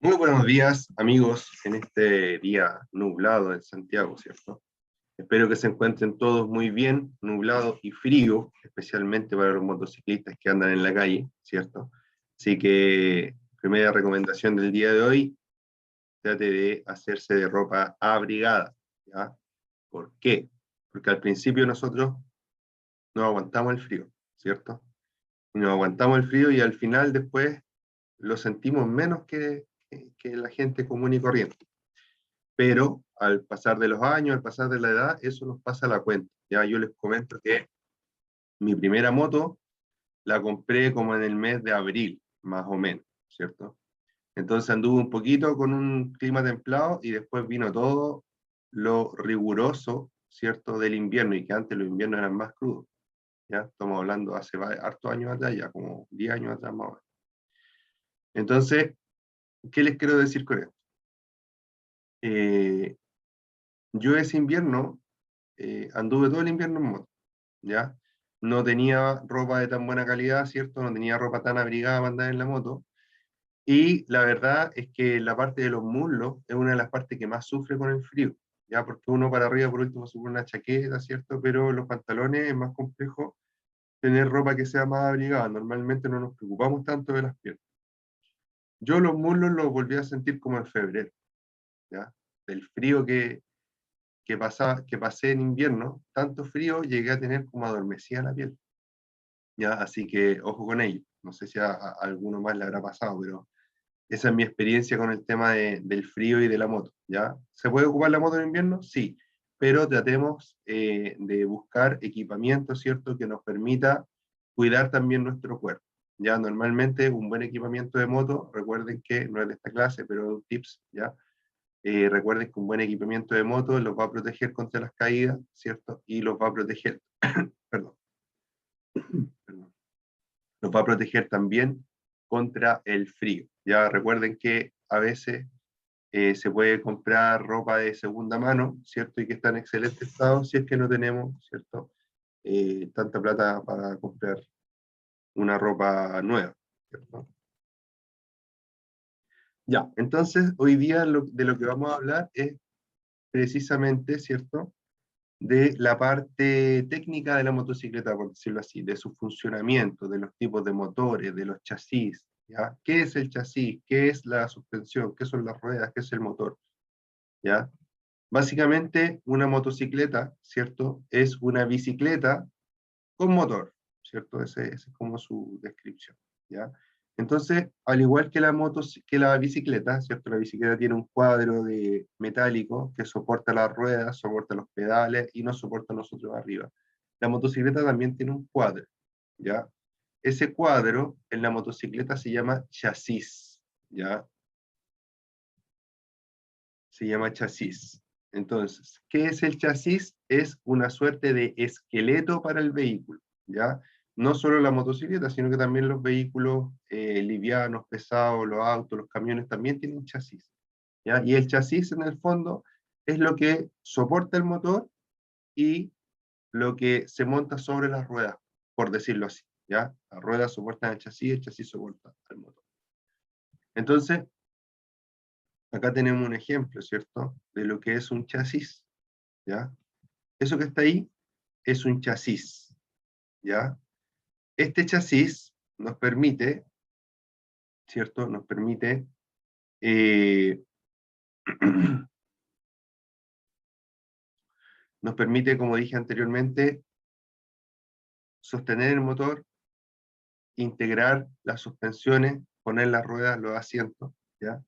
Muy buenos días, amigos, en este día nublado en Santiago, ¿cierto? Espero que se encuentren todos muy bien, nublado y frío, especialmente para los motociclistas que andan en la calle, ¿cierto? Así que, primera recomendación del día de hoy, trate de hacerse de ropa abrigada, ¿ya? ¿Por qué? Porque al principio nosotros no aguantamos el frío, ¿cierto? Y nos aguantamos el frío y al final después lo sentimos menos que la gente común y corriente. Pero al pasar de los años, al pasar de la edad, eso nos pasa a la cuenta. Ya yo les comento que mi primera moto la compré como en el mes de abril, más o menos, ¿cierto? Entonces anduve un poquito con un clima templado y después vino todo lo riguroso, ¿cierto?, del invierno, y que antes los inviernos eran más crudos. ¿Ya? Estamos hablando hace hartos años atrás, ya como 10 años atrás más o menos. Entonces, ¿qué les quiero decir con esto? Yo ese invierno anduve todo el invierno en moto, ¿ya? No tenía ropa de tan buena calidad, ¿cierto? No tenía ropa tan abrigada para andar en la moto. Y la verdad es que la parte de los muslos es una de las partes que más sufre con el frío, ¿ya? Porque uno para arriba por último se pone una chaqueta, ¿cierto? Pero los pantalones es más complejo tener ropa que sea más abrigada. Normalmente no nos preocupamos tanto de las piernas. Yo los muslos los volví a sentir como en febrero, ¿ya? Del frío que pasé en invierno, tanto frío, llegué a tener como adormecida la piel. ¿Ya? Así que ojo con ello. No sé si a alguno más le habrá pasado, pero esa es mi experiencia con el tema del frío y de la moto. ¿Ya? ¿Se puede ocupar la moto en invierno? Sí, pero tratemos de buscar equipamiento, ¿cierto?, que nos permita cuidar también nuestro cuerpo. Ya normalmente un buen equipamiento de moto, recuerden que no es de esta clase, pero tips, ¿ya? Recuerden que un buen equipamiento de moto los va a proteger contra las caídas, ¿cierto? Y los va a proteger, perdón, perdón, los va a proteger también contra el frío. Ya recuerden que a veces se puede comprar ropa de segunda mano, ¿cierto? Y que está en excelente estado si es que no tenemos, ¿cierto? Tanta plata para comprar una ropa nueva, ¿cierto? Ya, entonces hoy día de lo que vamos a hablar es precisamente, ¿cierto?, de la parte técnica de la motocicleta, por decirlo así, de su funcionamiento, de los tipos de motores, de los chasis, ¿ya? ¿Qué es el chasis? ¿Qué es la suspensión? ¿Qué son las ruedas? ¿Qué es el motor? ¿Ya? Básicamente, una motocicleta, ¿cierto?, es una bicicleta con motor, ¿cierto? Ese es como su descripción, ¿ya? Entonces, al igual que que la bicicleta, ¿cierto? La bicicleta tiene un cuadro de metálico que soporta las ruedas, soporta los pedales y nos soporta a nosotros arriba. La motocicleta también tiene un cuadro, ¿ya? Ese cuadro en la motocicleta se llama chasis, ¿ya? Se llama chasis. Entonces, ¿qué es el chasis? Es una suerte de esqueleto para el vehículo, ¿ya? No solo la motocicleta, sino que también los vehículos livianos, pesados, los autos, los camiones también tienen chasis, ¿ya? Y el chasis en el fondo es lo que soporta el motor y lo que se monta sobre las ruedas, por decirlo así, ¿ya? Las ruedas soportan el chasis soporta el motor. Entonces, acá tenemos un ejemplo, ¿cierto?, de lo que es un chasis, ¿ya? Eso que está ahí es un chasis, ¿ya? Este chasis nos permite, ¿cierto? Nos permite, eh, nos permite, como dije anteriormente, sostener el motor, integrar las suspensiones, poner las ruedas, los asientos, ¿ya?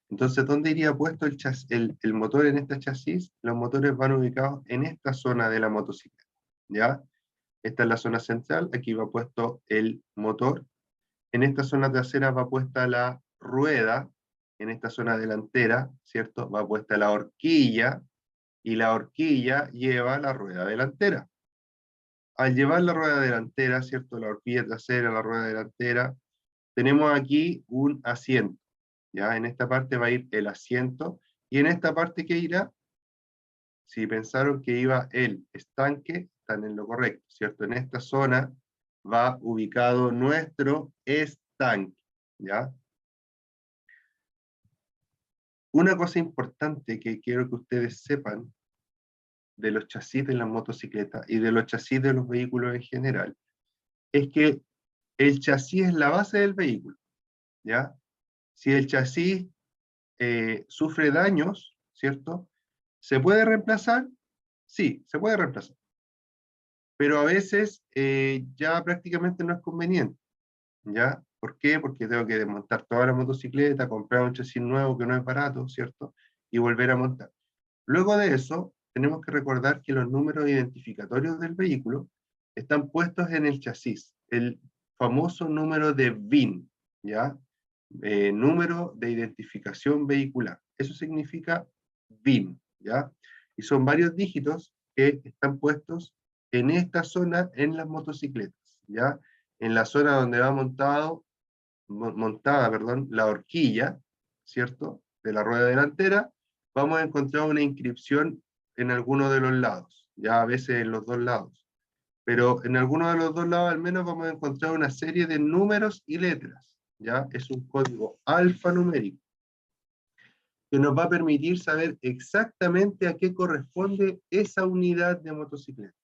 Entonces, ¿dónde iría puesto el motor en este chasis? Los motores van ubicados en esta zona de la motocicleta, ¿ya? Esta es la zona central, aquí va puesto el motor. En esta zona trasera va puesta la rueda, en esta zona delantera, ¿cierto?, va puesta la horquilla, y la horquilla lleva la rueda delantera. Al llevar la rueda delantera, ¿cierto?, la horquilla trasera, la rueda delantera, tenemos aquí un asiento, ¿ya? En esta parte va a ir el asiento, y en esta parte, ¿qué irá? Si pensaron que iba el estanque, están en lo correcto, ¿cierto? En esta zona va ubicado nuestro estanque, ¿ya? Una cosa importante que quiero que ustedes sepan de los chasis de las motocicletas y de los chasis de los vehículos en general, es que el chasis es la base del vehículo, ¿ya? Si el chasis sufre daños, ¿cierto? ¿Se puede reemplazar? Sí, se puede reemplazar. Pero a veces ya prácticamente no es conveniente, ¿ya? ¿Por qué? Porque tengo que desmontar toda la motocicleta, comprar un chasis nuevo que no es barato, ¿cierto? Y volver a montar. Luego de eso, tenemos que recordar que los números identificatorios del vehículo están puestos en el chasis, el famoso número de VIN, ¿ya? Número de identificación vehicular. Eso significa VIN, ¿ya? Y son varios dígitos que están puestos en esta zona en las motocicletas, ¿ya? En la zona donde va montada, perdón, la horquilla, ¿cierto? De la rueda delantera, vamos a encontrar una inscripción en alguno de los lados, ya a veces en los dos lados. Pero en alguno de los dos lados al menos vamos a encontrar una serie de números y letras, ¿ya? Es un código alfanumérico que nos va a permitir saber exactamente a qué corresponde esa unidad de motocicleta.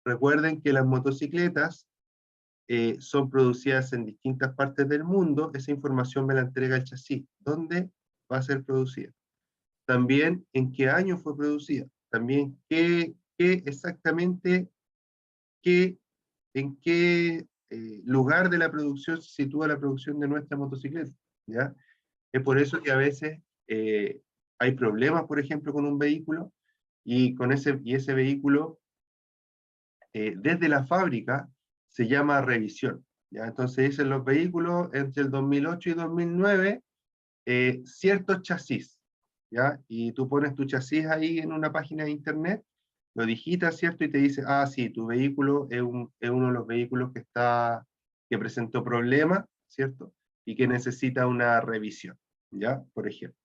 Recuerden que las motocicletas son producidas en distintas partes del mundo, esa información me la entrega el chasis. ¿Dónde va a ser producida? También en qué año fue producida. También qué exactamente, en qué lugar de la producción se sitúa la producción de nuestra motocicleta. ¿Ya? Es por eso que a veces hay problemas, por ejemplo, con un vehículo y ese vehículo desde la fábrica se llama revisión. ¿Ya? Entonces dicen los vehículos entre el 2008 y 2009, ciertos chasis, ¿ya? Y tú pones tu chasis ahí en una página de internet, lo digitas, ¿cierto? Y te dice, ah, sí, tu vehículo es uno de los vehículos que presentó problemas, ¿cierto? Y que necesita una revisión, ¿ya? Por ejemplo.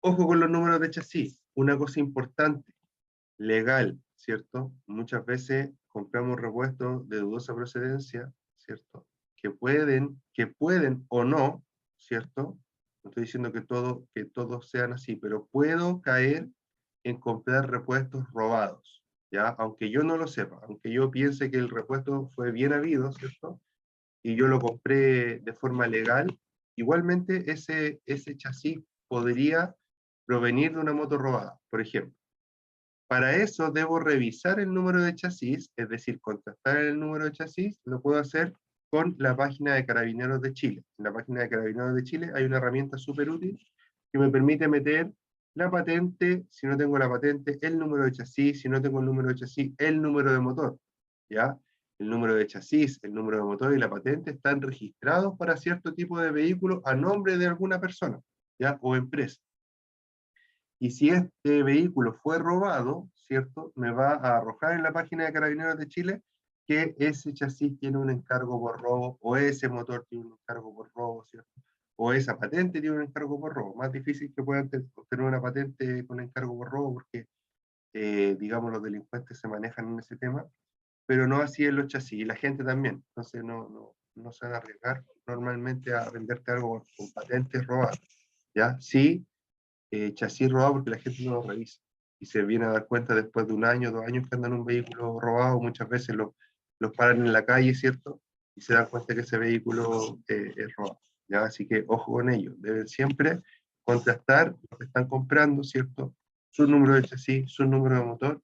Ojo con los números de chasis, una cosa importante, legal, ¿cierto? Muchas veces compramos repuestos de dudosa procedencia, ¿cierto? Que pueden o no, ¿cierto? No estoy diciendo que todos sean así, pero puedo caer en comprar repuestos robados, ¿ya? Aunque yo no lo sepa, aunque yo piense que el repuesto fue bien habido, ¿cierto? Y yo lo compré de forma legal, igualmente ese chasis podría provenir de una moto robada, por ejemplo. Para eso debo revisar el número de chasis, es decir, contactar el número de chasis, lo puedo hacer con la página de Carabineros de Chile. En la página de Carabineros de Chile hay una herramienta súper útil que me permite meter la patente, si no tengo la patente, el número de chasis, si no tengo el número de chasis, el número de motor, ¿ya? El número de chasis, el número de motor y la patente están registrados para cierto tipo de vehículo a nombre de alguna persona, ¿ya? O empresa. Y si este vehículo fue robado, ¿cierto? Me va a arrojar en la página de Carabineros de Chile que ese chasis tiene un encargo por robo, o ese motor tiene un encargo por robo, ¿cierto? O esa patente tiene un encargo por robo. Más difícil que puedan obtener una patente con encargo por robo porque, digamos, los delincuentes se manejan en ese tema, pero no así en los chasis, y la gente también. Entonces no se van a arriesgar normalmente a venderte algo con patentes robadas, ¿ya? Sí, chasis robado porque la gente no lo revisa. Y se viene a dar cuenta después de un año, 2 años que andan en un vehículo robado, muchas veces los paran en la calle, ¿cierto? Y se dan cuenta que ese vehículo es robado. ¿Ya? Así que ojo con ello, deben siempre contrastar lo que están comprando, ¿cierto? Su número de chasis, su número de motor,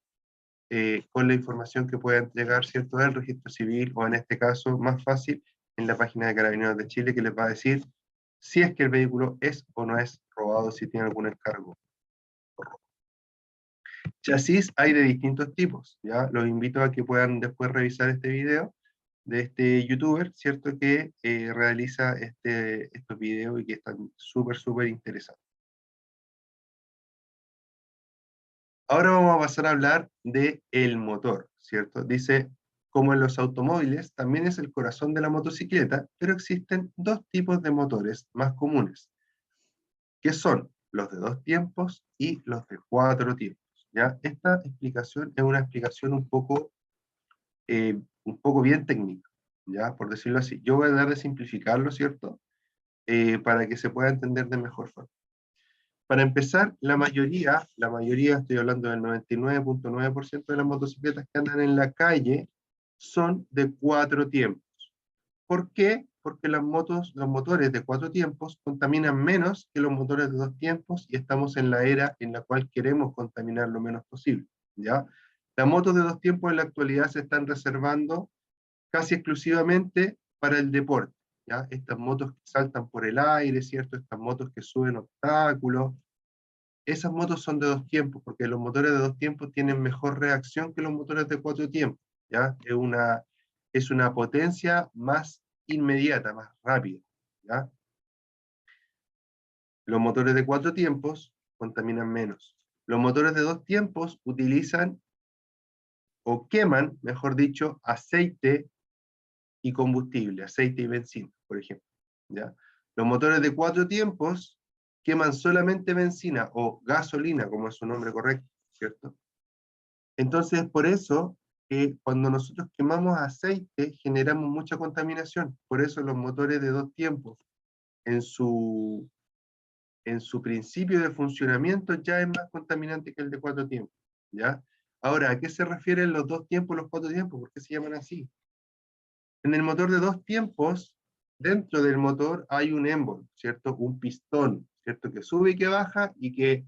con la información que pueda entregar, ¿cierto? El registro civil, o en este caso, más fácil, en la página de Carabineros de Chile, que les va a decir si es que el vehículo es o no es robado, si tiene algún encargo. Chasis hay de distintos tipos, ¿ya? Los invito a que puedan después revisar este video de este youtuber, ¿cierto? Que realiza estos videos y que están súper interesantes. Ahora vamos a pasar a hablar de el motor, ¿cierto? Dice, como en los automóviles, también es el corazón de la motocicleta, pero existen dos tipos de motores más comunes, que son los de 2 tiempos y los de 4 tiempos, ¿ya? Esta explicación es una explicación un poco bien técnica, ¿ya? Por decirlo así. Yo voy a dar de simplificarlo, ¿cierto? para que se pueda entender de mejor forma. Para empezar, la mayoría, estoy hablando del 99.9% de las motocicletas que andan en la calle, son de 4 tiempos. ¿Por qué? Porque los motores de 4 tiempos contaminan menos que los motores de 2 tiempos y estamos en la era en la cual queremos contaminar lo menos posible, ¿ya? Las motos de 2 tiempos en la actualidad se están reservando casi exclusivamente para el deporte, ¿ya? Estas motos que saltan por el aire, ¿cierto? Estas motos que suben obstáculos, esas motos son de 2 tiempos, porque los motores de 2 tiempos tienen mejor reacción que los motores de 4 tiempos, ¿ya? Es una potencia más inmediata, más rápida, ¿ya? Los motores de 4 tiempos contaminan menos. Los motores de 2 tiempos utilizan o queman, mejor dicho, aceite y combustible, aceite y benzina, por ejemplo, ¿ya? Los motores de 4 tiempos queman solamente benzina o gasolina, como es su nombre correcto, ¿cierto? Entonces, por eso, cuando nosotros quemamos aceite, generamos mucha contaminación. Por eso los motores de 2 tiempos, en su, en su principio de funcionamiento, ya es más contaminante que el de 4 tiempos, ¿ya? Ahora, ¿a qué se refieren los 2 tiempos, los 4 tiempos? ¿Por qué se llaman así? En el motor de 2 tiempos, dentro del motor hay un émbolo, ¿cierto? Un pistón, ¿cierto? Que sube y que baja y que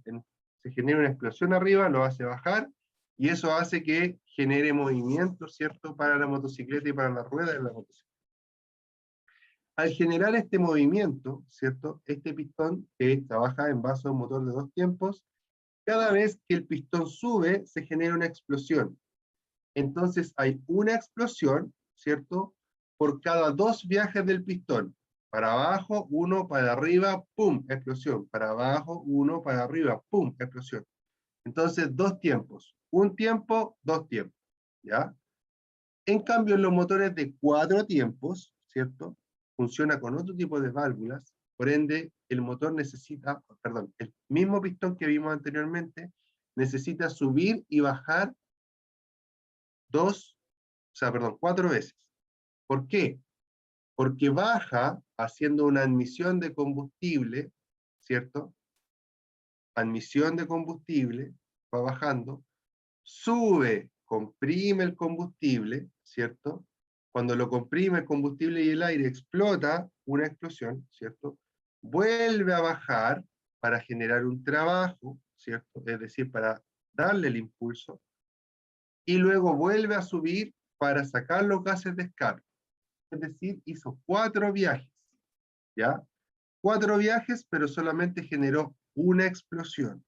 se genera una explosión arriba, lo hace bajar y eso hace que genere movimiento, ¿cierto? Para la motocicleta y para la rueda de la motocicleta. Al generar este movimiento, ¿cierto? Este pistón que trabaja en base a un motor de 2 tiempos, cada vez que el pistón sube, se genera una explosión. Entonces hay una explosión, ¿cierto? Por cada 2 viajes del pistón. Para abajo, 1, para arriba, ¡pum! Explosión. Para abajo, 1, para arriba, ¡pum! Explosión. Entonces, 2 tiempos. Un tiempo, 2 tiempos. ¿Ya? En cambio, en los motores de 4 tiempos, ¿cierto? Funciona con otro tipo de válvulas, por ende, el motor necesita, perdón, el mismo pistón que vimos anteriormente, necesita subir y bajar 4 veces. ¿Por qué? Porque baja haciendo una admisión de combustible, ¿cierto? Admisión de combustible, va bajando, sube, comprime el combustible, ¿cierto? Cuando lo comprime el combustible y el aire explota una explosión, ¿cierto? Vuelve a bajar para generar un trabajo, ¿cierto? Es decir, para darle el impulso, y luego vuelve a subir para sacar los gases de escape. Es decir, hizo 4 viajes, ¿ya? 4 viajes, pero solamente generó una explosión.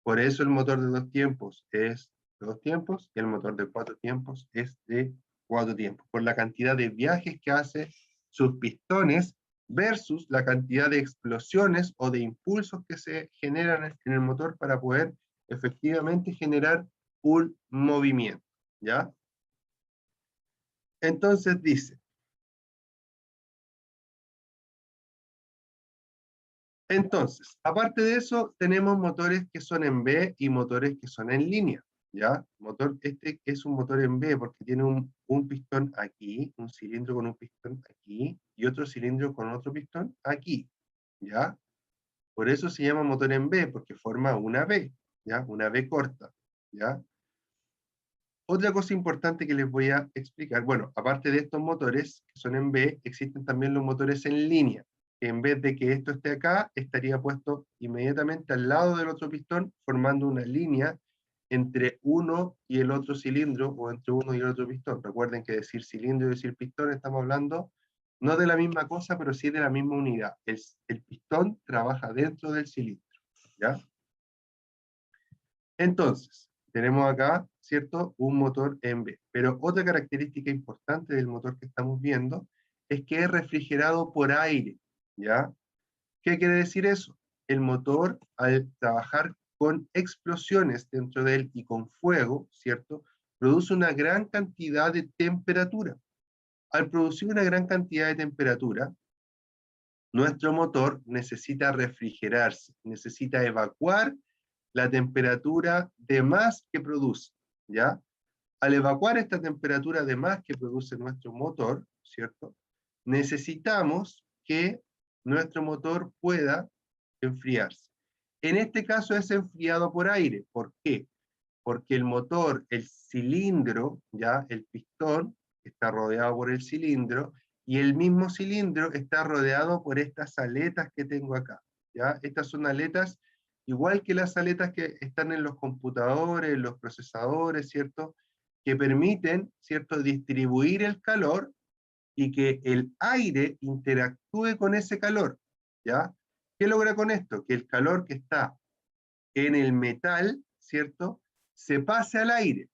Por eso el motor de 2 tiempos es de 2 tiempos y el motor de 4 tiempos es de 4 tiempos, por la cantidad de viajes que hace sus pistones versus la cantidad de explosiones o de impulsos que se generan en el motor para poder efectivamente generar un movimiento, ¿ya? Entonces dice, entonces, aparte de eso, tenemos motores que son en B y motores que son en línea, ¿ya? Este es un motor en B porque tiene un pistón aquí, un cilindro con un pistón aquí, y otro cilindro con otro pistón aquí, ¿ya? Por eso se llama motor en B, porque forma una B, ¿ya? Una B corta, ¿ya? Otra cosa importante que les voy a explicar, bueno, aparte de estos motores que son en B, existen también los motores en línea, que en vez de que esto esté acá, estaría puesto inmediatamente al lado del otro pistón, formando una línea entre uno y el otro cilindro, o entre uno y el otro pistón. Recuerden que decir cilindro y decir pistón, estamos hablando no de la misma cosa, pero sí de la misma unidad. El pistón trabaja dentro del cilindro, ¿ya? Entonces, tenemos acá, ¿cierto? Un motor en B. Pero otra característica importante del motor que estamos viendo es que es refrigerado por aire, ¿ya? ¿Qué quiere decir eso? El motor, al trabajar con explosiones dentro de él y con fuego, ¿cierto? Produce una gran cantidad de temperatura. Al producir una gran cantidad de temperatura, nuestro motor necesita refrigerarse, necesita evacuar la temperatura de más que produce, ¿ya? Al evacuar esta temperatura de más que produce nuestro motor, ¿cierto? Necesitamos que nuestro motor pueda enfriarse. En este caso es enfriado por aire. ¿Por qué? Porque el motor, el cilindro, ya el pistón, está rodeado por el cilindro, y el mismo cilindro está rodeado por estas aletas que tengo acá. ¿Ya? Estas son aletas, igual que las aletas que están en los computadores, los procesadores, ¿cierto? Que permiten, ¿cierto?, distribuir el calor y que el aire interactúe con ese calor. ¿Ya? ¿Qué logra con esto? Que el calor que está en el metal, ¿cierto?, se pase al aire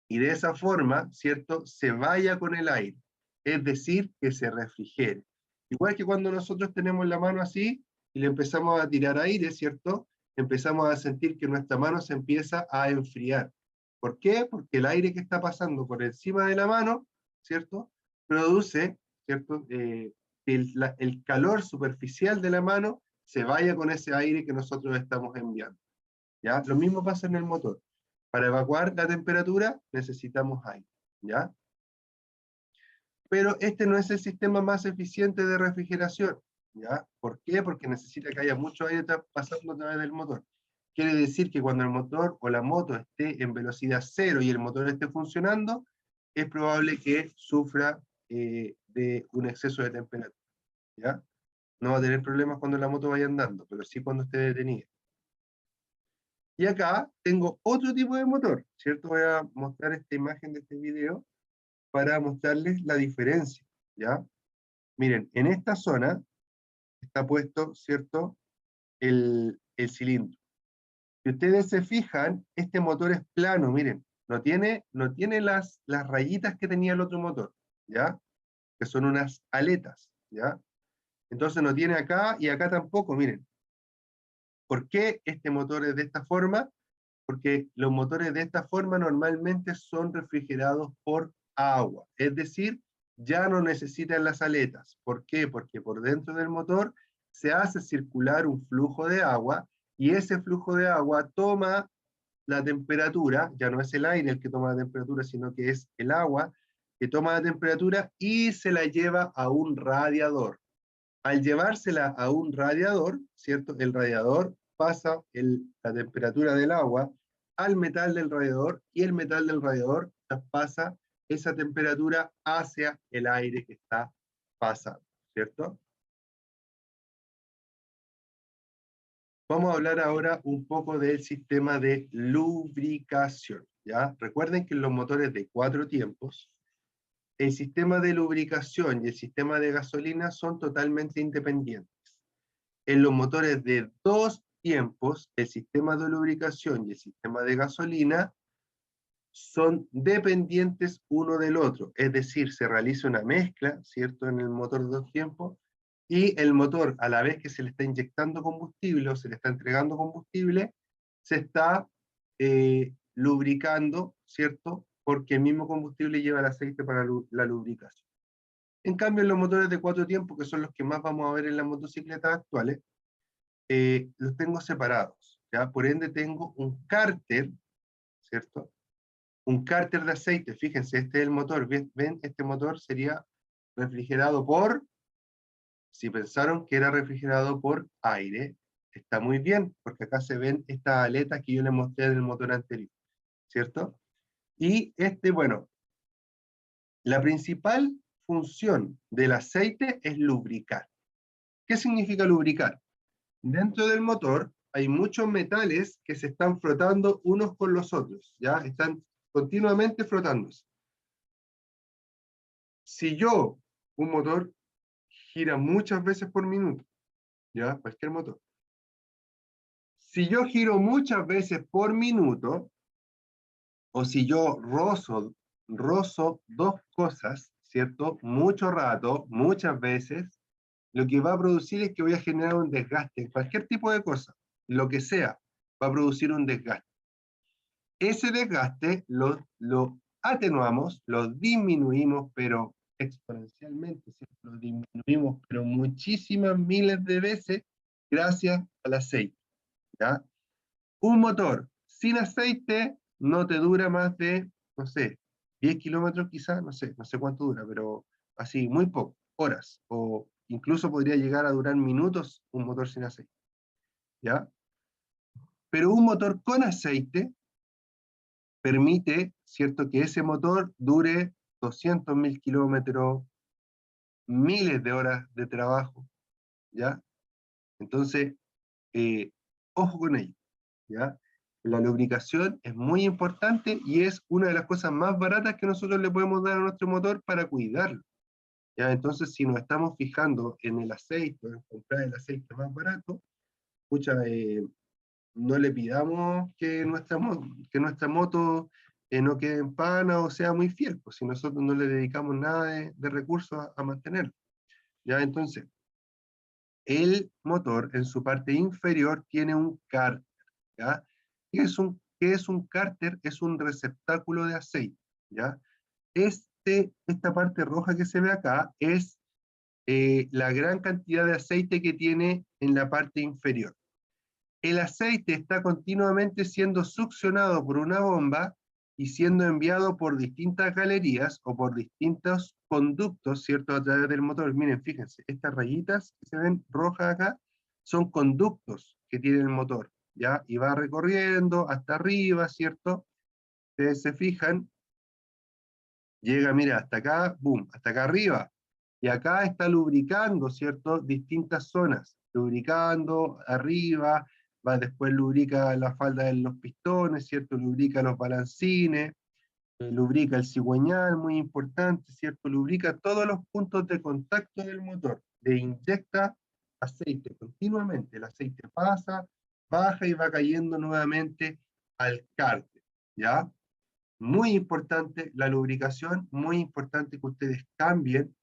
y de esa forma, ¿cierto?, se vaya con el aire, es decir, que se refrigere. Igual que cuando nosotros tenemos la mano así y le empezamos a tirar aire, ¿cierto?, empezamos a sentir que nuestra mano se empieza a enfriar. ¿Por qué? Porque el aire que está pasando por encima de la mano, ¿cierto?, produce, ¿cierto?, que el calor superficial de la mano se vaya con ese aire que nosotros estamos enviando. ¿Ya? Lo mismo pasa en el motor. Para evacuar la temperatura necesitamos aire, ¿ya? Pero este no es el sistema más eficiente de refrigeración, ¿ya? ¿Por qué? Porque necesita que haya mucho aire pasando a través del motor. Quiere decir que cuando el motor o la moto esté en velocidad cero y el motor esté funcionando, es probable que sufra de un exceso de temperatura, ¿ya? No va a tener problemas cuando la moto vaya andando, pero sí cuando esté detenida. Y acá tengo otro tipo de motor, ¿cierto? Voy a mostrar esta imagen de este video para mostrarles la diferencia, ¿ya? Miren, en esta zona está puesto, ¿cierto?, el cilindro. Si ustedes se fijan, este motor es plano, miren, no tiene las rayitas que tenía el otro motor, ¿ya? Que son unas aletas, ¿ya? Entonces no tiene acá y acá tampoco, miren. ¿Por qué este motor es de esta forma? Porque los motores de esta forma normalmente son refrigerados por agua, es decir, ya no necesitan las aletas. ¿Por qué? Porque por dentro del motor se hace circular un flujo de agua y ese flujo de agua toma la temperatura, ya no es el aire el que toma la temperatura, sino que es el agua que toma la temperatura y se la lleva a un radiador. Al llevársela a un radiador, ¿cierto? El radiador pasa la temperatura del agua al metal del radiador y el metal del radiador traspasa esa temperatura hacia el aire que está pasando, ¿cierto? Vamos a hablar ahora un poco del sistema de lubricación, ¿ya? Recuerden que en los motores de 4 tiempos, el sistema de lubricación y el sistema de gasolina son totalmente independientes. En los motores de 2 tiempos, el sistema de lubricación y el sistema de gasolina son dependientes uno del otro, es decir, se realiza una mezcla, ¿cierto?, en el motor de 2 tiempos, y el motor, a la vez que se le está inyectando combustible o se le está entregando combustible, se está lubricando, ¿cierto?, porque el mismo combustible lleva el aceite para la lubricación. En cambio, en los motores de 4 tiempos, que son los que más vamos a ver en las motocicletas actuales, los tengo separados, ¿ya? Por ende tengo un cárter, ¿cierto? Un cárter de aceite, fíjense, este es el motor, ¿ven? Este motor sería refrigerado por, si pensaron que era refrigerado por aire, está muy bien, porque acá se ven estas aletas que yo les mostré en el motor anterior, ¿cierto? Y bueno, la principal función del aceite es lubricar. ¿Qué significa lubricar? Dentro del motor hay muchos metales que se están frotando unos con los otros, ¿ya? Están continuamente frotándose. Si un motor gira muchas veces por minuto, ¿ya? Cualquier motor. Si yo giro muchas veces por minuto, o si yo rozo dos cosas, ¿cierto? Mucho rato, muchas veces, lo que va a producir es que voy a generar un desgaste en cualquier tipo de cosa, lo que sea, va a producir un desgaste. Ese desgaste lo atenuamos, lo disminuimos, pero exponencialmente, ¿cierto? Lo disminuimos, pero muchísimas miles de veces gracias al aceite, ¿ya? Un motor sin aceite no te dura más de, no sé, 10 kilómetros quizás, no sé cuánto dura, pero así, muy poco, horas o incluso podría llegar a durar minutos un motor sin aceite, ¿ya? Pero un motor con aceite permite, ¿cierto?, que ese motor dure 200.000 kilómetros, miles de horas de trabajo, ¿ya? Entonces, ojo con ello, ¿ya? La lubricación es muy importante y es una de las cosas más baratas que nosotros le podemos dar a nuestro motor para cuidarlo, ¿ya? Entonces, si nos estamos fijando en el aceite, en comprar el aceite más barato, escucha, no le pidamos que nuestra moto no quede en pana o sea muy fiel, pues si nosotros no le dedicamos nada de recursos a mantenerlo, ¿ya? Entonces, el motor en su parte inferior tiene un cárter, ¿ya? ¿Qué es un cárter? Es un receptáculo de aceite, ¿ya? Esta parte roja que se ve acá es la gran cantidad de aceite que tiene en la parte inferior. El aceite está continuamente siendo succionado por una bomba y siendo enviado por distintas galerías o por distintos conductos, ¿cierto?, a través del motor. Miren, fíjense, estas rayitas que se ven rojas acá son conductos que tiene el motor, ¿ya? Y va recorriendo hasta arriba, ¿cierto? Ustedes se fijan, llega, mira, hasta acá, boom, hasta acá arriba. Y acá está lubricando, ¿cierto? Distintas zonas, lubricando arriba, va después lubrica la falda de los pistones, ¿cierto? Lubrica los balancines, lubrica el cigüeñal, muy importante, ¿cierto? Lubrica todos los puntos de contacto del motor, le inyecta aceite continuamente, el aceite pasa, baja y va cayendo nuevamente al cárter, ¿ya? Muy importante la lubricación, muy importante que ustedes cambien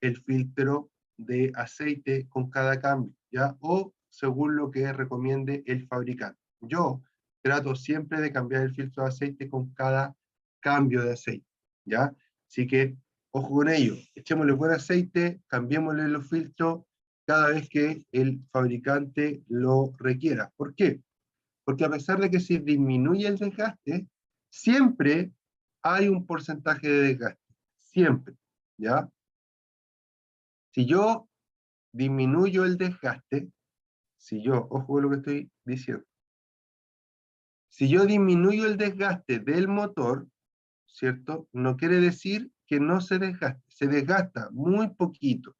el filtro de aceite con cada cambio, ¿ya? O según lo que recomiende el fabricante. Yo trato siempre de cambiar el filtro de aceite con cada cambio de aceite, ¿ya? Así que, ojo con ello, echémosle buen aceite, cambiémosle los filtros cada vez que el fabricante lo requiera. ¿Por qué? Porque a pesar de que se disminuye el desgaste, siempre hay un porcentaje de desgaste, siempre, ¿ya? Si yo disminuyo el desgaste, ojo con lo que estoy diciendo, si yo disminuyo el desgaste del motor, ¿cierto? No quiere decir que no se desgasta muy poquito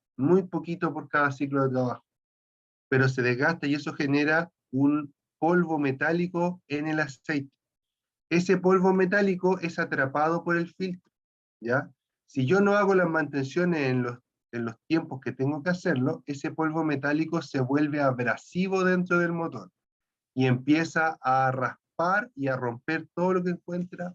por cada ciclo de trabajo, pero se desgasta y eso genera un polvo metálico en el aceite. Ese polvo metálico es atrapado por el filtro, ¿ya? Si yo no hago las mantenciones en los tiempos que tengo que hacerlo, ese polvo metálico se vuelve abrasivo dentro del motor y empieza a raspar y a romper todo lo que encuentra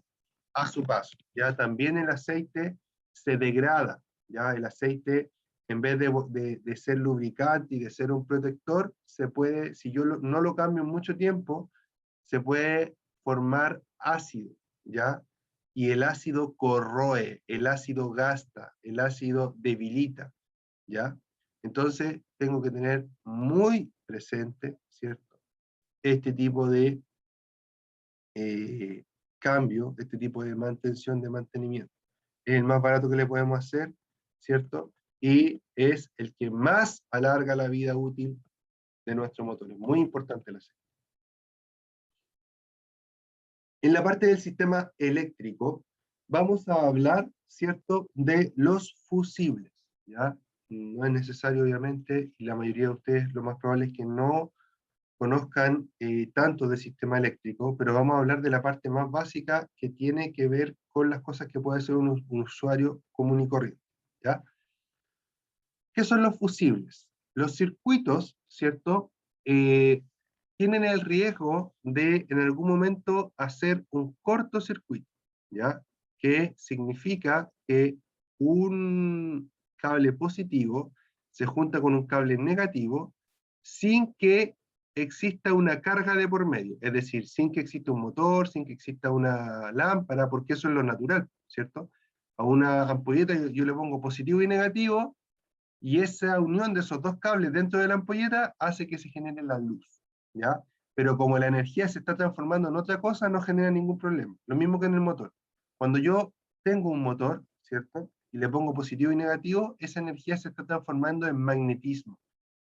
a su paso. Ya también el aceite se degrada, ya el aceite en vez de ser lubricante y de ser un protector, se puede, si yo no lo cambio en mucho tiempo, se puede formar ácido, ¿ya? Y el ácido corroe, el ácido gasta, el ácido debilita, ¿ya? Entonces tengo que tener muy presente, ¿cierto? Este tipo de cambio, este tipo de mantención, de mantenimiento. Es el más barato que le podemos hacer, ¿cierto? Y es el que más alarga la vida útil de nuestro motor. Es muy importante el aceite. En la parte del sistema eléctrico, vamos a hablar, ¿cierto?, de los fusibles, ¿ya? No es necesario, obviamente, y la mayoría de ustedes lo más probable es que no conozcan tanto del sistema eléctrico, pero vamos a hablar de la parte más básica que tiene que ver con las cosas que puede hacer un usuario común y corriente, ¿ya? ¿Qué son los fusibles? Los circuitos, ¿cierto?, eh, tienen el riesgo de en algún momento hacer un cortocircuito, ¿ya? Que significa que un cable positivo se junta con un cable negativo sin que exista una carga de por medio, es decir, sin que exista un motor, sin que exista una lámpara, porque eso es lo natural, ¿cierto? A una ampolleta yo le pongo positivo y negativo, y esa unión de esos dos cables dentro de la ampolleta hace que se genere la luz, ¿ya? Pero como la energía se está transformando en otra cosa, no genera ningún problema. Lo mismo que en el motor. Cuando yo tengo un motor, ¿cierto? y le pongo positivo y negativo, esa energía se está transformando en magnetismo,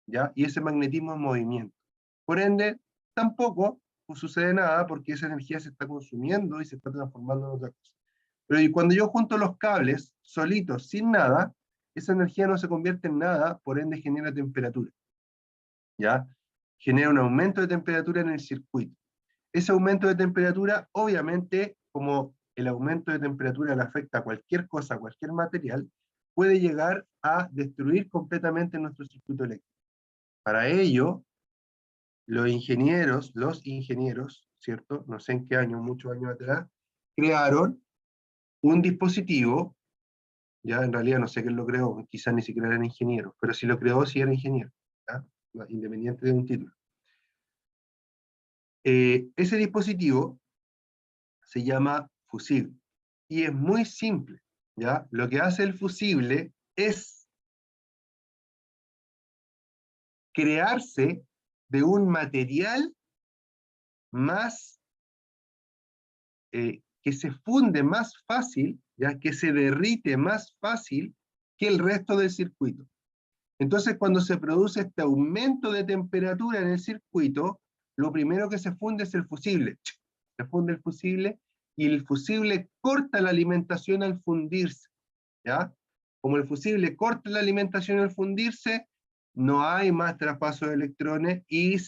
¿ya? Y ese magnetismo es movimiento. Por ende, tampoco sucede nada porque esa energía se está consumiendo y se está transformando en otra cosa. Pero y cuando yo junto los cables solitos, sin nada, esa energía no se convierte en nada, por ende genera temperatura, ¿ya? Genera un aumento de temperatura en el circuito. Ese aumento de temperatura, obviamente, como el aumento de temperatura le afecta a cualquier cosa, a cualquier material, puede llegar a destruir completamente nuestro circuito eléctrico. Para ello, los ingenieros, ¿cierto? No sé en qué año, muchos años atrás, crearon un dispositivo, ya en realidad no sé quién lo creó, quizás ni siquiera eran ingenieros, pero si lo creó, sí era ingeniero, ¿ya? Independiente de un título. Ese dispositivo se llama fusible y es muy simple, ¿ya? Lo que hace el fusible es crearse de un material más que se funde más fácil, ya que se derrite más fácil que el resto del circuito. Entonces, cuando se produce este aumento de temperatura en el circuito, lo primero que se funde es el fusible. Se funde el fusible y el fusible corta la alimentación al fundirse, ¿ya? Como el fusible corta la alimentación al fundirse, no hay más traspaso de electrones y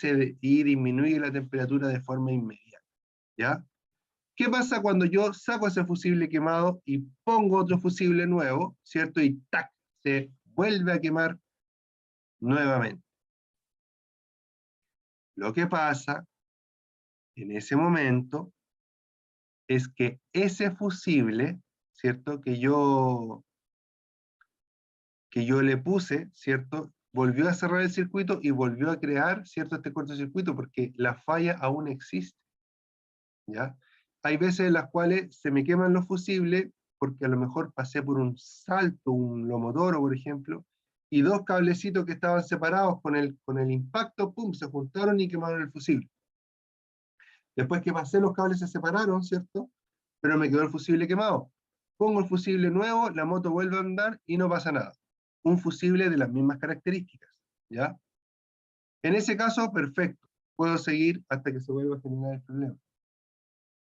disminuye la temperatura de forma inmediata, ¿ya? ¿Qué pasa cuando yo saco ese fusible quemado y pongo otro fusible nuevo, ¿cierto? Y ¡tac! Se vuelve a quemar nuevamente. Lo que pasa en ese momento es que ese fusible, ¿cierto? Que yo le puse, ¿cierto? Volvió a cerrar el circuito y volvió a crear, ¿cierto? Este cortocircuito, porque la falla aún existe, ¿ya? Hay veces en las cuales se me queman los fusibles porque a lo mejor pasé por un salto, un lomotoro, por ejemplo, y dos cablecitos que estaban separados con el impacto, ¡pum!, se juntaron y quemaron el fusible. Después que pasé, los cables se separaron, ¿cierto? Pero me quedó el fusible quemado. Pongo el fusible nuevo, la moto vuelve a andar y no pasa nada. Un fusible de las mismas características, ¿ya? En ese caso, perfecto. Puedo seguir hasta que se vuelva a generar el problema.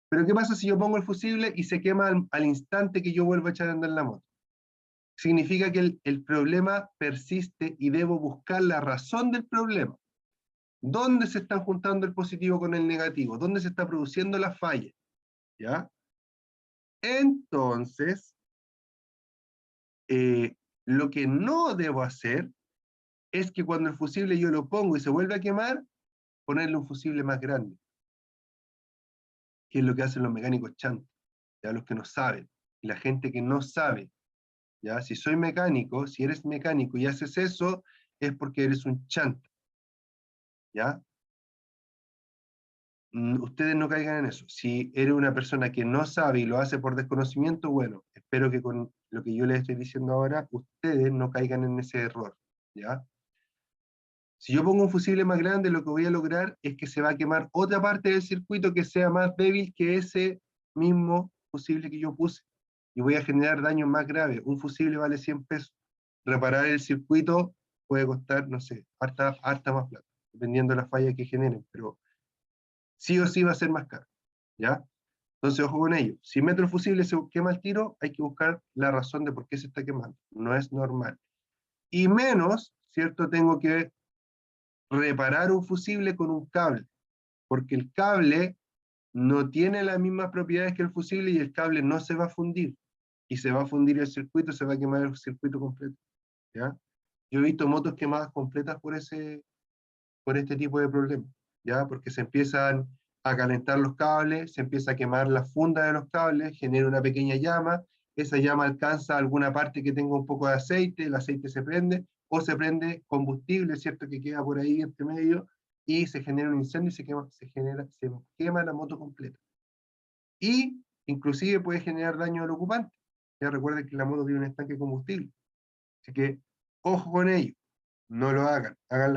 Pero ¿qué pasa si yo pongo el fusible y se quema al instante que yo vuelvo a echar a andar la moto? Significa que el problema persiste y debo buscar la razón del problema. ¿Dónde se están juntando el positivo con el negativo? ¿Dónde se está produciendo la falla? ¿Ya? Entonces, lo que no debo hacer es que cuando el fusible yo lo pongo y se vuelve a quemar, ponerle un fusible más grande, que es lo que hacen los mecánicos chantos, ya los que no saben. Y la gente que no sabe, ya, si soy mecánico, si eres mecánico y haces eso, es porque eres un chanta, ¿ya? Ustedes no caigan en eso. Si eres una persona que no sabe y lo hace por desconocimiento, bueno, espero que con lo que yo les estoy diciendo ahora, ustedes no caigan en ese error, ¿ya? Si yo pongo un fusible más grande, lo que voy a lograr es que se va a quemar otra parte del circuito que sea más débil que ese mismo fusible que yo puse. Y voy a generar daños más graves. Un fusible vale 100 pesos. Reparar el circuito puede costar, no sé, harta más plata, dependiendo de la falla que generen, pero sí o sí va a ser más caro, ¿ya? Entonces, ojo con ello. Si meto el fusible y se quema el tiro, hay que buscar la razón de por qué se está quemando. No es normal. Y menos, ¿cierto? Tengo que reparar un fusible con un cable, porque el cable no tiene las mismas propiedades que el fusible y el cable no se va a fundir. Y se va a fundir el circuito, se va a quemar el circuito completo, ¿ya? Yo he visto motos quemadas completas por este tipo de problemas, ¿ya? Porque se empiezan a calentar los cables, se empieza a quemar la funda de los cables, genera una pequeña llama, esa llama alcanza alguna parte que tenga un poco de aceite, el aceite se prende, o se prende combustible, ¿cierto? Que queda por ahí entre medio, y se genera un incendio y se quema la moto completa. Y inclusive puede generar daño al ocupante. Ya recuerden que la moto tiene un estanque de combustible. Así que, ojo con ello, no lo hagan, hagan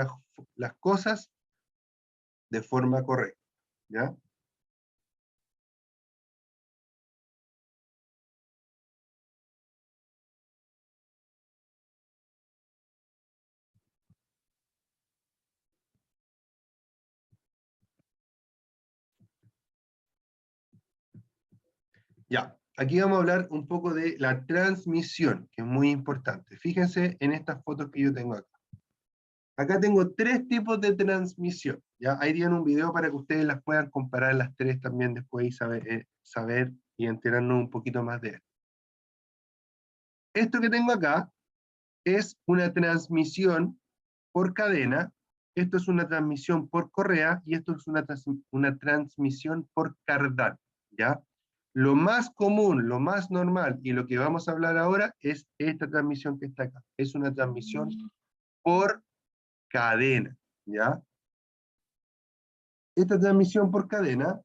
las cosas de forma correcta, ¿ya? Ya, aquí vamos a hablar un poco de la transmisión, que es muy importante. Fíjense en estas fotos que yo tengo acá. Acá tengo tres tipos de transmisión. ¿Ya? Ahí tienen un video para que ustedes las puedan comparar las tres también después y saber y enterarnos un poquito más de esto. Esto que tengo acá es una transmisión por cadena, esto es una transmisión por correa y esto es una transmisión por cardán, ¿ya? Lo más común, lo más normal y lo que vamos a hablar ahora es esta transmisión que está acá. Es una transmisión por cadena, ¿ya? Esta transmisión por cadena,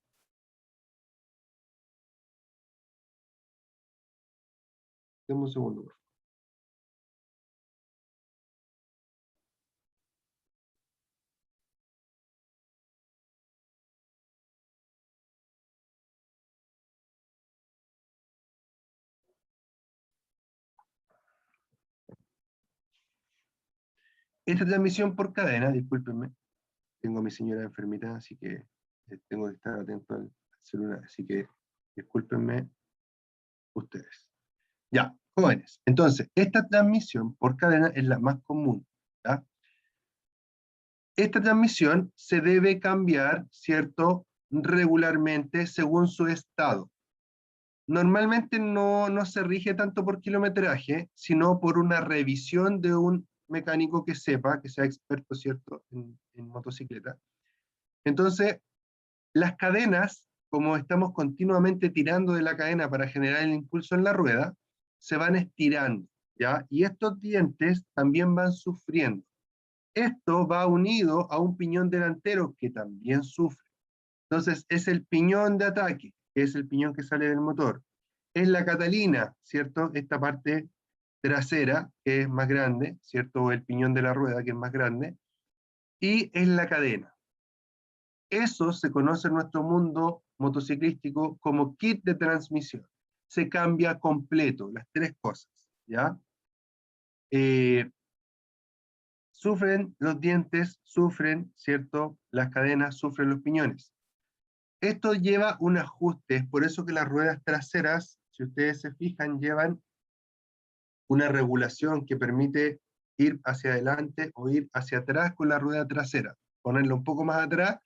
dame un segundo, por favor. Esta transmisión por cadena, discúlpenme, tengo a mi señora enfermita, así que tengo que estar atento al celular, así que discúlpenme ustedes. Ya, jóvenes. Entonces, esta transmisión por cadena es la más común, ¿ya? Esta transmisión se debe cambiar, ¿cierto?, regularmente según su estado. Normalmente no se rige tanto por kilometraje, sino por una revisión de un mecánico que sepa, que sea experto, ¿cierto?, en motocicleta. Entonces, las cadenas, como estamos continuamente tirando de la cadena para generar el impulso en la rueda, se van estirando, ¿ya? Y estos dientes también van sufriendo. Esto va unido a un piñón delantero que también sufre. Entonces, es el piñón de ataque, que es el piñón que sale del motor. Es la catalina, ¿cierto? Esta parte trasera, que es más grande, ¿cierto? O el piñón de la rueda, que es más grande. Y es la cadena. Eso se conoce en nuestro mundo motociclístico como kit de transmisión. Se cambia completo, las tres cosas, ¿ya? Eh, Sufren los dientes, sufren, ¿cierto? Las cadenas, sufren los piñones. Esto lleva un ajuste, es por eso que las ruedas traseras, si ustedes se fijan, llevan una regulación que permite ir hacia adelante o ir hacia atrás con la rueda trasera, ponerlo un poco más atrás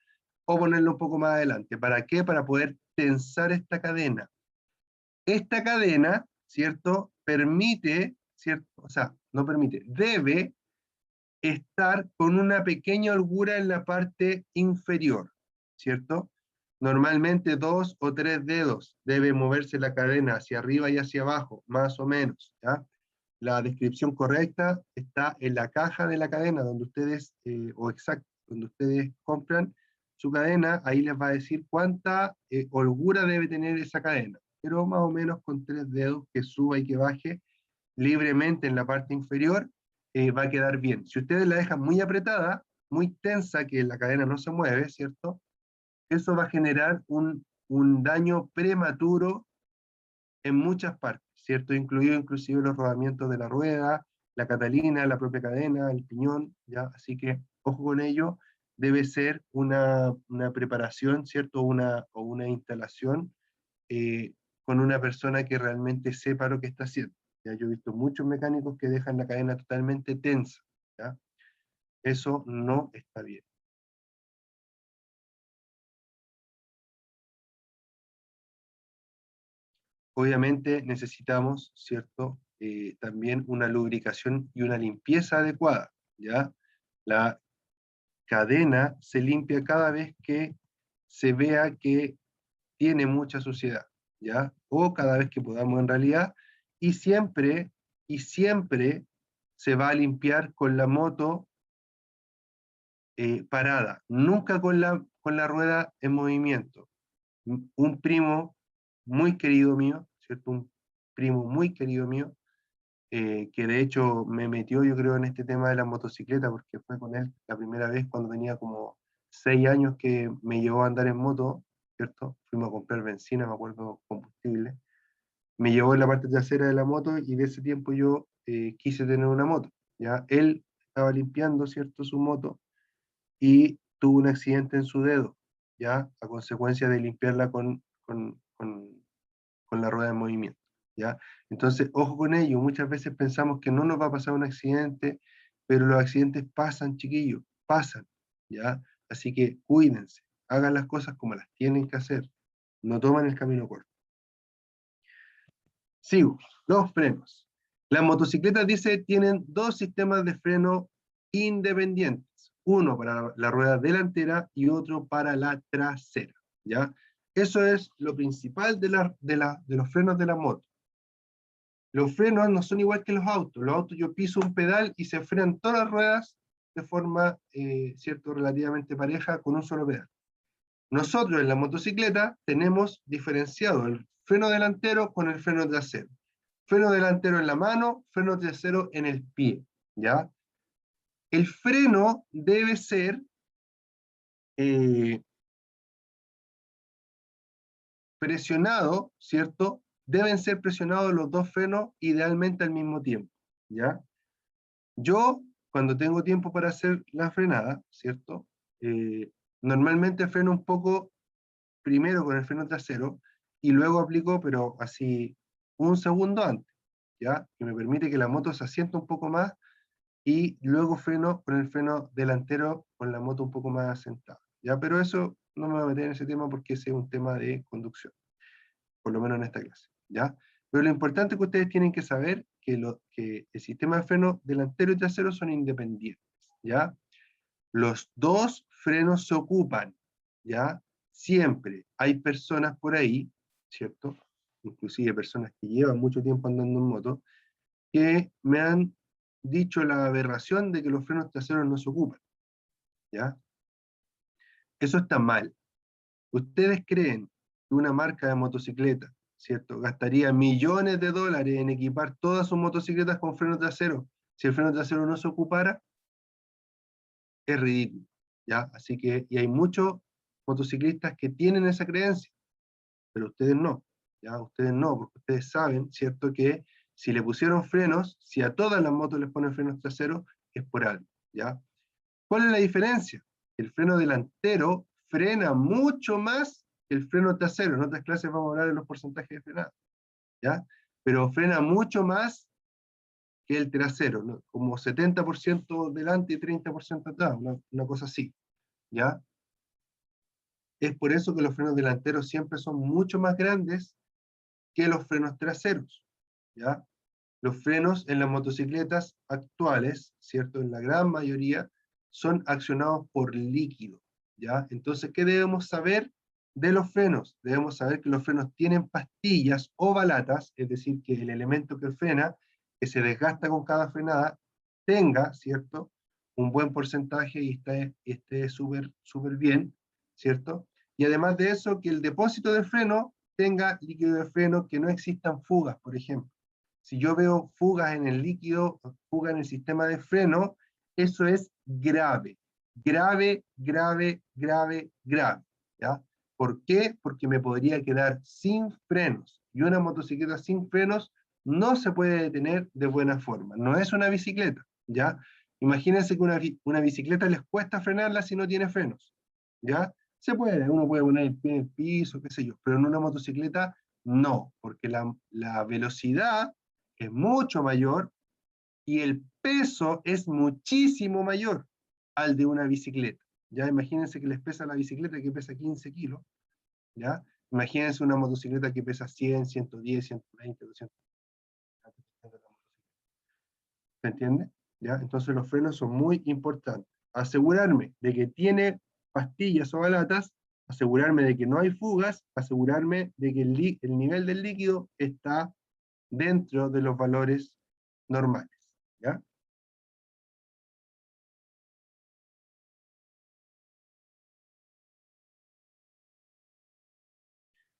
o ponerlo un poco más adelante. ¿Para qué? Para poder tensar esta cadena. Esta cadena, ¿cierto? Permite, ¿cierto? O sea, no permite, debe estar con una pequeña holgura en la parte inferior, ¿cierto? Normalmente 2 o 3 dedos debe moverse la cadena hacia arriba y hacia abajo, más o menos, ¿ya? La descripción correcta está en la caja de la cadena donde ustedes, o exacto, donde ustedes compran su cadena, ahí les va a decir cuánta holgura debe tener esa cadena, pero más o menos con 3 dedos que suba y que baje libremente en la parte inferior, va a quedar bien. Si ustedes la dejan muy apretada, muy tensa, que la cadena no se mueve, ¿cierto? Eso va a generar un daño prematuro en muchas partes, ¿cierto? Incluido inclusive los rodamientos de la rueda, la catalina, la propia cadena, el piñón, ¿ya? Así que ojo con ello, debe ser una preparación, ¿cierto? O una instalación eh, con una persona que realmente sepa lo que está haciendo. ¿Ya? Yo he visto muchos mecánicos que dejan la cadena totalmente tensa, ¿ya? Eso no está bien. Obviamente necesitamos, ¿cierto? También una lubricación y una limpieza adecuada, ¿ya? La cadena se limpia cada vez que se vea que tiene mucha suciedad, ¿ya? O cada vez que podamos en realidad, y siempre se va a limpiar con la moto parada, nunca con la rueda en movimiento. Un primo muy querido mío, ¿cierto? Un primo muy querido mío, que de hecho me metió, yo creo, en este tema de la motocicleta, porque fue con él la primera vez cuando tenía como 6 años que me llevó a andar en moto, ¿cierto? Fuimos a comprar benzina, me acuerdo, combustible. Me llevó en la parte trasera de la moto y de ese tiempo yo quise tener una moto, ¿ya? Él estaba limpiando, ¿cierto?, su moto y tuvo un accidente en su dedo, ¿ya? A consecuencia de limpiarla con con la rueda en movimiento, ¿ya? Entonces, ojo con ello, muchas veces pensamos que no nos va a pasar un accidente, pero los accidentes pasan, chiquillos, pasan, ¿ya? Así que cuídense, hagan las cosas como las tienen que hacer, no toman el camino corto. Sigo, los frenos. Las motocicletas, dice, tienen dos sistemas de freno independientes, uno para la rueda delantera y otro para la trasera, ¿ya? Eso es lo principal de los frenos de la moto. Los frenos no son igual que los autos yo piso un pedal y se frenan todas las ruedas de forma, cierto, relativamente pareja con un solo pedal. Nosotros en la motocicleta tenemos diferenciado el freno delantero con el freno trasero. Freno delantero en la mano, freno trasero en el pie, ¿ya? El freno debe ser presionado, ¿cierto? Deben ser presionados los dos frenos idealmente al mismo tiempo, ¿ya? Yo, cuando tengo tiempo para hacer la frenada, ¿cierto? Normalmente freno un poco primero con el freno trasero y luego aplico, pero así un segundo antes, ¿ya? Que me permite que la moto se asiente un poco más y luego freno con el freno delantero con la moto un poco más asentada, ¿ya? Pero eso no me voy a meter en ese tema porque ese es un tema de conducción, por lo menos en esta clase, ¿ya? Pero lo importante que ustedes tienen que saber que el sistema de freno delantero y trasero son independientes, ¿ya? Los dos frenos se ocupan, ¿ya? Siempre hay personas por ahí, ¿cierto? Inclusive personas que llevan mucho tiempo andando en moto, que me han dicho la aberración de que los frenos traseros no se ocupan, ¿ya? Eso está mal. ¿Ustedes creen que una marca de motocicleta, ¿cierto?, gastaría millones de dólares en equipar todas sus motocicletas con freno trasero si el freno trasero no se ocupara? Es ridículo, ¿ya? Así que, y hay muchos motociclistas que tienen esa creencia, pero ustedes no, ¿ya? Ustedes no, porque ustedes saben, ¿cierto?, que si le pusieron frenos, si a todas las motos les ponen frenos traseros, es por algo, ¿ya? ¿Cuál es la diferencia? El freno delantero frena mucho más que el freno trasero. En otras clases vamos a hablar de los porcentajes de frenado, ¿ya? Pero frena mucho más que el trasero, ¿no? Como 70% delante y 30% atrás, una cosa así, ¿ya? Es por eso que los frenos delanteros siempre son mucho más grandes que los frenos traseros, ¿ya? Los frenos en las motocicletas actuales, ¿cierto? En la gran mayoría, son accionados por líquido, ¿ya? Entonces, ¿qué debemos saber de los frenos? Debemos saber que los frenos tienen pastillas o balatas, es decir, que el elemento que frena, que se desgasta con cada frenada, tenga, ¿cierto?, un buen porcentaje y esté súper súper bien, ¿cierto? Y además de eso, que el depósito de freno tenga líquido de freno, que no existan fugas, por ejemplo. Si yo veo fugas en el líquido, fugas en el sistema de freno, eso es grave. Grave, grave, grave, grave, ¿ya? ¿Por qué? Porque me podría quedar sin frenos. Y una motocicleta sin frenos no se puede detener de buena forma. No es una bicicleta, ¿ya? Imagínense que una bicicleta les cuesta frenarla si no tiene frenos, ¿ya? Se puede, uno puede poner el pie en el piso, qué sé yo, pero en una motocicleta no, porque la velocidad es mucho mayor y el peso es muchísimo mayor al de una bicicleta. Ya imagínense que les pesa la bicicleta que pesa 15 kilos, ¿ya? Imagínense una motocicleta que pesa 100, 110, 120, 200. ¿Se entiende? ¿Ya? Entonces los frenos son muy importantes. Asegurarme de que tiene pastillas o balatas, asegurarme de que no hay fugas, asegurarme de que el nivel del líquido está dentro de los valores normales, ¿ya?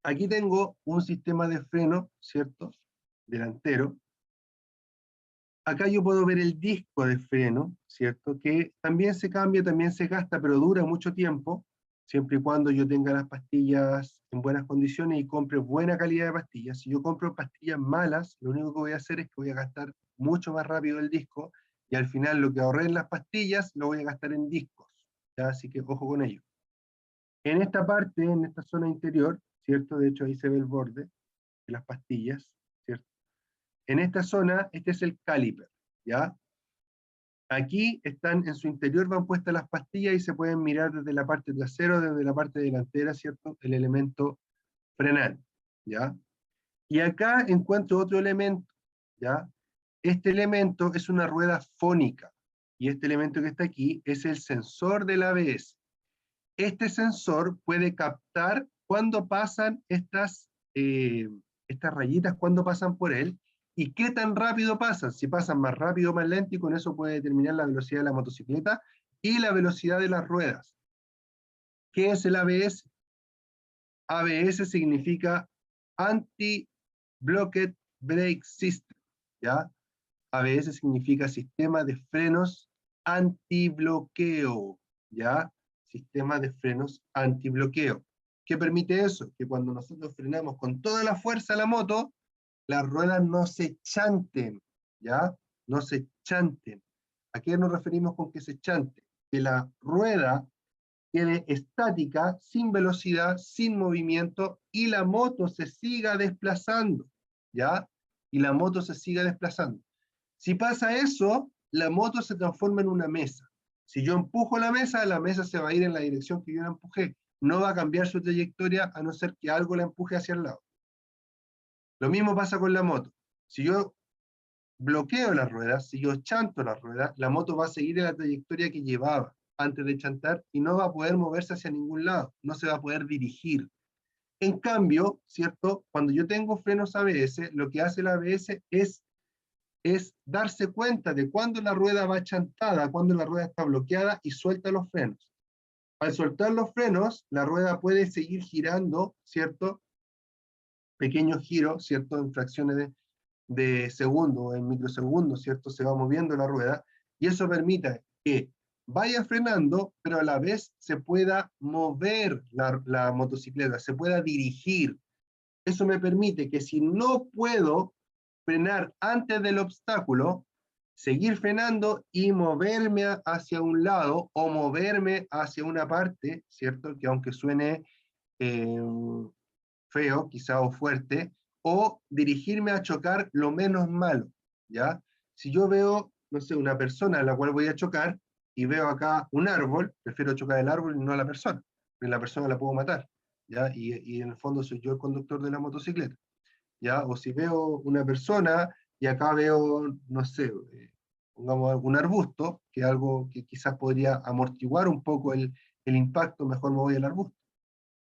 Aquí tengo un sistema de freno, ¿cierto?, delantero. Acá yo puedo ver el disco de freno, ¿cierto?, que también se cambia, también se gasta, pero dura mucho tiempo, siempre y cuando yo tenga las pastillas en buenas condiciones y compre buena calidad de pastillas. Si yo compro pastillas malas, lo único que voy a hacer es que voy a gastar mucho más rápido el disco, y al final lo que ahorré en las pastillas lo voy a gastar en discos, ¿ya? Así que ojo con ello. En esta parte, en esta zona interior, ¿cierto? De hecho ahí se ve el borde, de las pastillas, ¿cierto? En esta zona, este es el caliper, ¿ya? Aquí están, en su interior van puestas las pastillas y se pueden mirar desde la parte trasera, desde la parte delantera, ¿cierto? El elemento frenante, ¿ya? Y acá encuentro otro elemento, ¿ya? Este elemento es una rueda fónica, y este elemento que está aquí es el sensor del ABS. Este sensor puede captar cuando pasan estas rayitas, cuando pasan por él, y qué tan rápido pasan, si pasan más rápido o más lento, y con eso puede determinar la velocidad de la motocicleta y la velocidad de las ruedas. ¿Qué es el ABS? ABS significa Anti-Blocked Brake System, ¿ya? ABS significa sistema de frenos antibloqueo, ¿ya? Sistema de frenos antibloqueo. ¿Qué permite eso? Que cuando nosotros frenamos con toda la fuerza la moto, las ruedas no se chanten, ¿ya? No se chanten. ¿A qué nos referimos con que se chante? Que la rueda quede estática, sin velocidad, sin movimiento, y la moto se siga desplazando, ¿ya? Y la moto se siga desplazando. Si pasa eso, la moto se transforma en una mesa. Si yo empujo la mesa se va a ir en la dirección que yo la empujé. No va a cambiar su trayectoria a no ser que algo la empuje hacia el lado. Lo mismo pasa con la moto. Si yo bloqueo las ruedas, si yo chanto las ruedas, la moto va a seguir en la trayectoria que llevaba antes de chantar y no va a poder moverse hacia ningún lado, no se va a poder dirigir. En cambio, ¿cierto? Cuando yo tengo frenos ABS, lo que hace el ABS es darse cuenta de cuándo la rueda va chantada, cuándo la rueda está bloqueada y suelta los frenos. Al soltar los frenos, la rueda puede seguir girando, ¿cierto? Pequeños giros, ¿cierto? En fracciones de segundo, en microsegundos, ¿cierto? Se va moviendo la rueda y eso permite que vaya frenando, pero a la vez se pueda mover la motocicleta, se pueda dirigir. Eso me permite que si no puedo frenar antes del obstáculo, seguir frenando y moverme hacia un lado o moverme hacia una parte, ¿cierto? Que aunque suene eh, feo, quizá o fuerte, o dirigirme a chocar lo menos malo, ¿ya? Si yo veo, no sé, una persona a la cual voy a chocar y veo acá un árbol, prefiero chocar el árbol y no a la persona, porque la persona la puedo matar, ¿ya? Y en el fondo soy yo el conductor de la motocicleta, ¿ya? O si veo una persona y acá veo, no sé, pongamos algún arbusto, que es algo que quizás podría amortiguar un poco el impacto, mejor me voy al arbusto,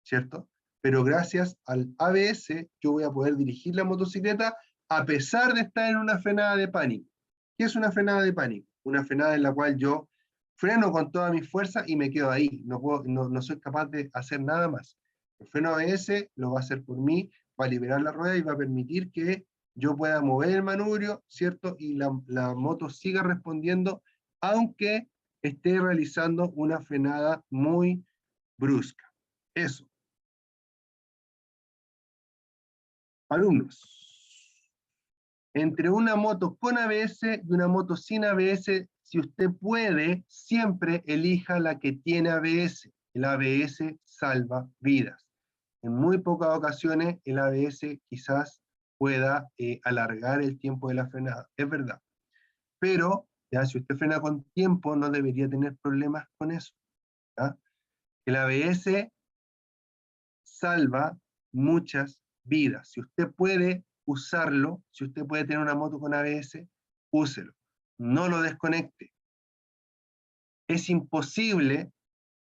¿cierto? Pero gracias al ABS yo voy a poder dirigir la motocicleta a pesar de estar en una frenada de pánico. ¿Qué es una frenada de pánico? Una frenada en la cual yo freno con toda mi fuerza y me quedo ahí, no soy capaz de hacer nada más. El freno ABS lo va a hacer por mí, va a liberar la rueda y va a permitir que yo pueda mover el manubrio, ¿cierto? Y la moto siga respondiendo, aunque esté realizando una frenada muy brusca. Eso. Alumnos, entre una moto con ABS y una moto sin ABS, si usted puede, siempre elija la que tiene ABS. El ABS salva vidas. En muy pocas ocasiones el ABS quizás pueda alargar el tiempo de la frenada, es verdad. Pero ya, si usted frena con tiempo, no debería tener problemas con eso, ¿ya? El ABS salva muchas vidas. Si usted puede usarlo, si usted puede tener una moto con ABS, úselo. No lo desconecte. Es imposible,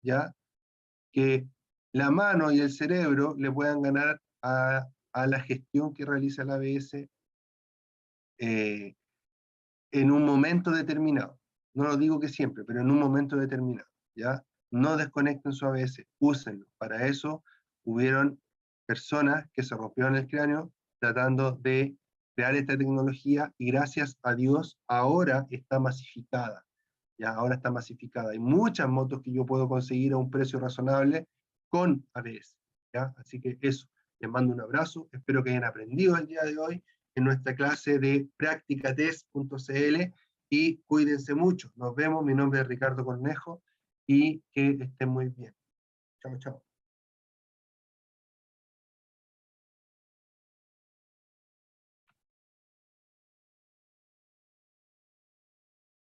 ¿ya?, que la mano y el cerebro le puedan ganar a la gestión que realiza el ABS en un momento determinado. No lo digo que siempre, pero en un momento determinado, ¿ya? No desconecten su ABS, úsenlo. Para eso hubieron personas que se rompieron el cráneo tratando de crear esta tecnología y gracias a Dios ahora está masificada. Ya ahora está masificada. Hay muchas motos que yo puedo conseguir a un precio razonable con ABS. ¿Ya? Así que eso, les mando un abrazo, espero que hayan aprendido el día de hoy en nuestra clase de practicatest.cl y cuídense mucho. Nos vemos, mi nombre es Ricardo Cornejo y que estén muy bien. Chao, chao.